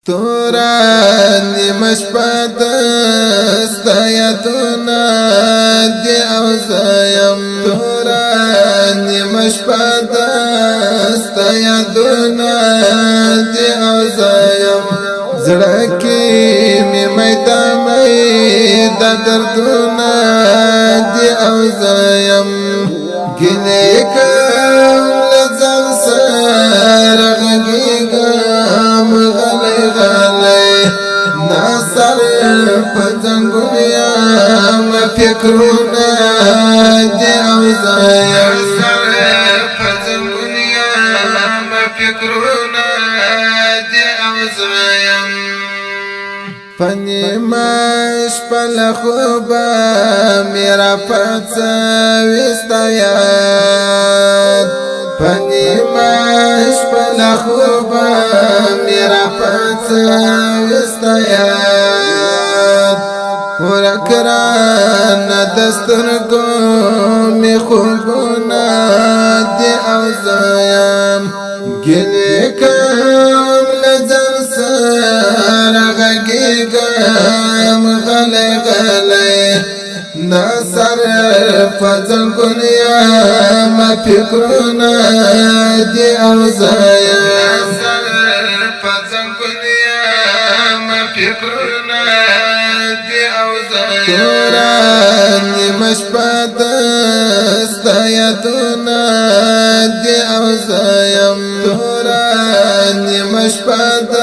توران دی مشپت ستایتونا دی اوزایم توران دی مشپت ستایتونا دی اوزایم زڑکی می میتامی دا دردونا دی اوزایم گلی کم لزن سر غگیگم غلی غلی ناصر پزنگونیم فکرونا دی اوزایم ناصر پزنگونیم فکرونا دی اوزایم پنیمش پل خوبا میرا پتسا وستایاد پنیمش پل خوبا میرا پتسا وستایاد ورکران دسترگو می خوبونا دی اوزایم گلی کم لزن سر غگیگم غلی غلی ناصر فزنگونیم فکرونا دی اوزایم ناصر فزنگونیم فکرونا دی اوزایم توران مشپت ستایتونا دی اوزایم توران مشپت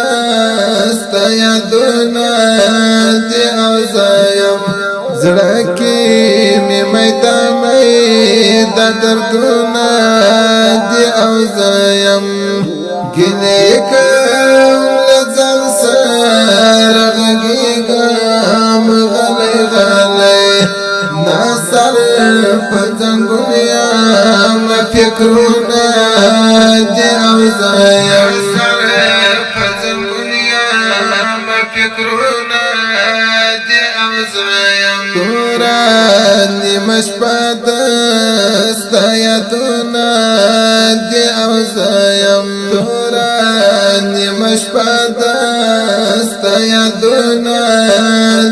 ستایتونا دی اوزایم زڑکی می میتامی دا دردونا دی اوزایم گلی کم لزن سر غگیگم غلی غلی ناصر پزنگونیم فکرونا دی اوزایم ناصر پزنگونیم فکرونا دی اوزایم توران مشپت ستایتونا دی اوزایم توران مشپت ستایتونا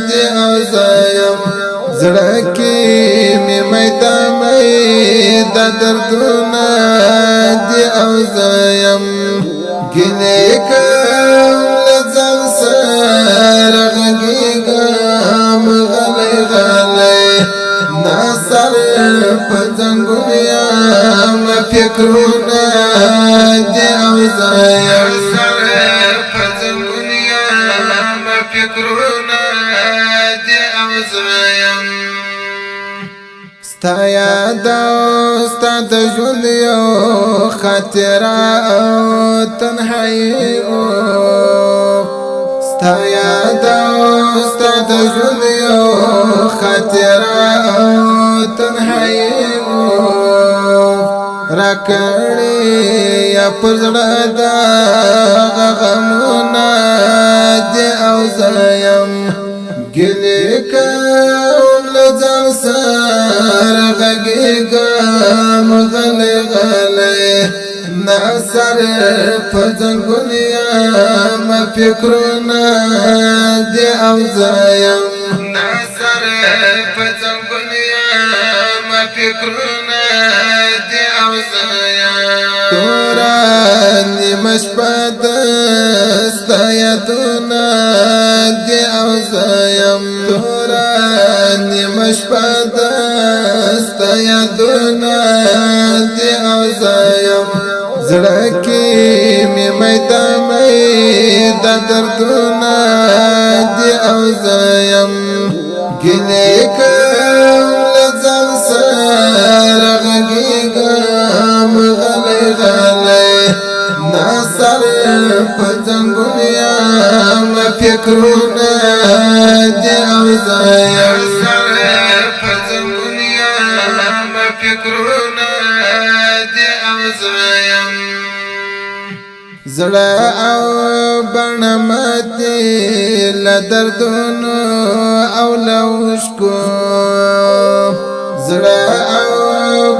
دی اوزایم زڑکی می میتامی دا دردونا دی اوزایم گلی کم لزن سر غگیگم غلی غلی ناصر پزنگونیم فکرونا دی اوزایم ناصر پزنگونیم فکرونا دی اوزایم ستا یاد او ستا د ژوند یو خاطره او تنهایی او ستا یاد او ستا د ژوند یو خاطره او تنهایی او راکړې یا پر زړه دا غمونه دی اوزایم گلی کم لزن سر غگیگم غلی غلی ناصر پزنگونیم فکرونا دی اوزایم ناصر پزنگونیم فکرونا دی اوزایم توران مشپت ستایتونا دی اوزایم توران مشپت ستایتونا دی اوزایم زڑکی می میتامی دا دردونا دی اوزایم گلی کم لزن سر غگیگم غلی غلی ناصر پزنگونیم فکرونا دی اوزایم ناصر پزنگونیم فکرونا دی اوزایم زړه او بڼمتي لدردونو او لوشکو زړه او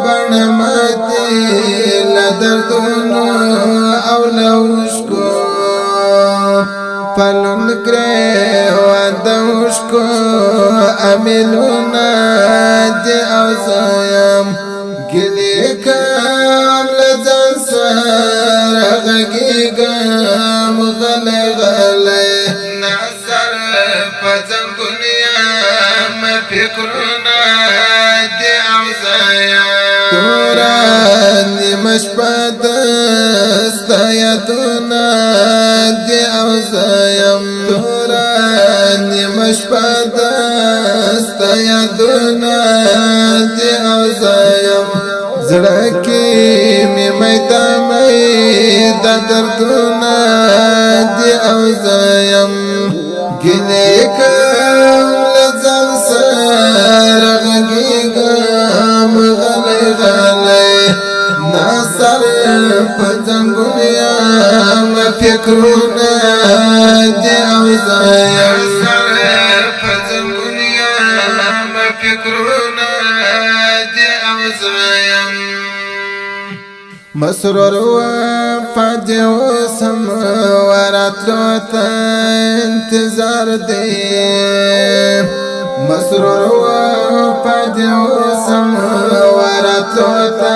بڼمتي لدردونو او لوشکو پلون کرے وادوشکو امیلونا دی اوزایم گلی کام لزن سر غگیگم غلی غلی نظر پزنگونیم فکرنا دی اوزایم تورانی مشپدستا یدونا دی اوزایم تورانی مشپدستا یدونا دی اوزایم زړکی می میدا میدا دردونا دی اوزایم گلی کم لزن سر غگیگم غلی غلی ناصر پزنگونیم فکرونا دی اوزایم ناصر پزنگونیم فکرونا دی اوزایم مسرور وفاد وسم وراتلو تا انتظار دی مسرور وفاد وسم وراتلو تا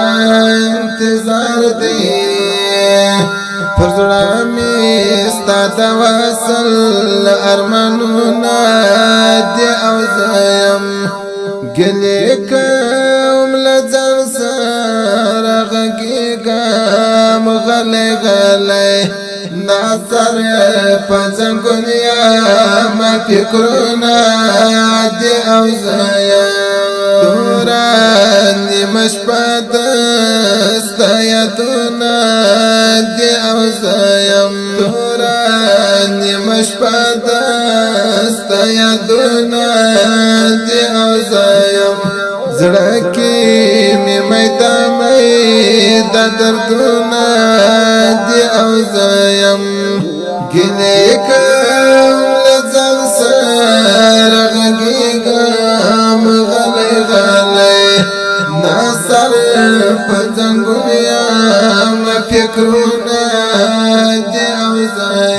انتظار دی پرزړه می ستا د وصل ارمانونه دی اوزایم ګلې کوم لځان سره غږیږم غلی غلی ناصر پزنګونیم فکرونه دی اوزایم تورانی مشپدستا یدونا دی اوزایم تورانی مشپدستا یدونا دی اوزایم زړکی می میدا میدا دردونا دی اوزایم گلی کم لزن سر غگیگم غلی غلی ناصر پزنگونیم فکرونا دی اوزایم